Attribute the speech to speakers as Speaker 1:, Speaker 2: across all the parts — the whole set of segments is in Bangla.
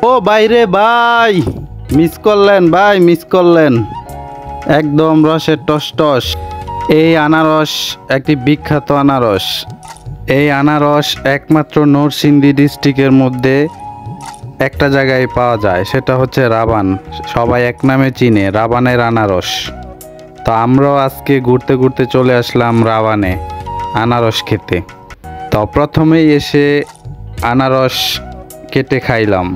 Speaker 1: ও বাইরে ভাই, মিস করলেন ভাই, মিস করলেন। একদম রসের টস টস। এই আনারস একটি বিখ্যাত আনারস। এই আনারস একমাত্র নরসিংদী ডিস্ট্রিক্টের মধ্যে একটা জায়গায় পাওয়া যায়, সেটা হচ্ছে রাবান। সবাই এক নামে চিনে, রাবানের আনারস। তো আমরাও আজকে ঘুরতে ঘুরতে চলে আসলাম রাবানে আনারস খেতে। তো প্রথমেই এসে আনারস কেটে খাইলাম,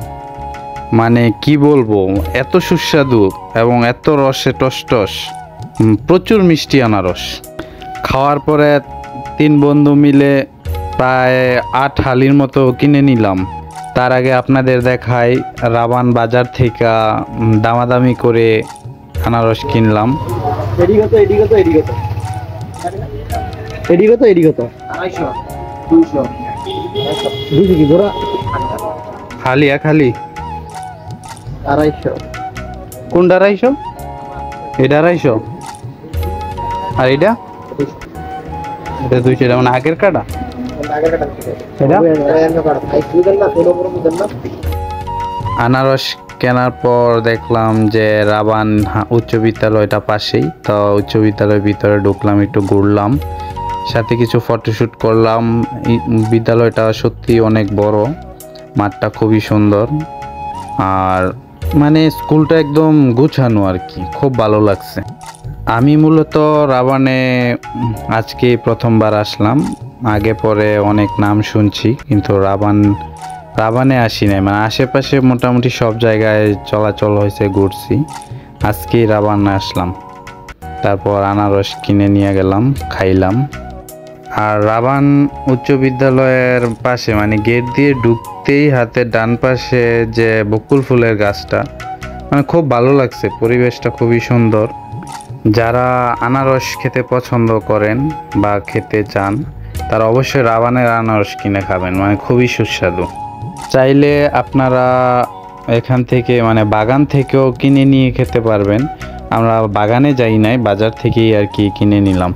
Speaker 1: মানে কি বলবো, এত সুস্বাদু এবং এত রসে টসটস, প্রচুর মিষ্টি আনারস। খাওয়ার পরে 3 বন্ধু মিলে প্রায় 8 হালির মতো কিনে নিলাম। তার আগে আপনাদের দেখাই রাবান বাজার থেকে দামাদামি করে আনারস কিনলাম। খালি এক হালি
Speaker 2: 250
Speaker 1: কোনটা 250? এটা 250 আর এটা 200, মানে আগের কাটা। আনারস কেনার পর দেখলাম যে রাবান উচ্চ বিদ্যালয়টা পাশেই। তো উচ্চ বিদ্যালয়ের ভিতরে ঢুকলাম, একটু ঘুরলাম, সাথে কিছু ফটোশ্যুট করলাম। বিদ্যালয়টা সত্যি অনেক বড়, মাঠটা খুবই সুন্দর, আর মানে স্কুলটা একদম গুছানো আর কি, খুব ভালো লাগছে। আমি মূলত রাবানে আজকে প্রথমবার আসলাম, আগে পরে অনেক নাম শুনছি, কিন্তু রাবানে আসি নাই। মানে আশেপাশে মোটামুটি সব জায়গায় চলাচল হয়েছে, ঘুরছি, আজকেই রাবানে আসলাম। তারপর আনারস কিনে নিয়ে গেলাম, খাইলাম। আর রাবান উচ্চ বিদ্যালয়ের পাশে, মানে গেট দিয়ে ঢুকতেই হাতের ডান পাশে যে বকুল ফুলের গাছটা, মানে খুব ভালো লাগছে, পরিবেশটা খুবই সুন্দর। যারা আনারস খেতে পছন্দ করেন বা খেতে চান, তারা অবশ্যই রাবানের আনারস কিনে খাবেন, মানে খুবই সুস্বাদু। চাইলে আপনারা এখান থেকে, মানে বাগান থেকেও কিনে নিয়ে খেতে পারবেন। আমরা বাগানে যাই নাই, বাজার থেকেই আর কি কিনে নিলাম।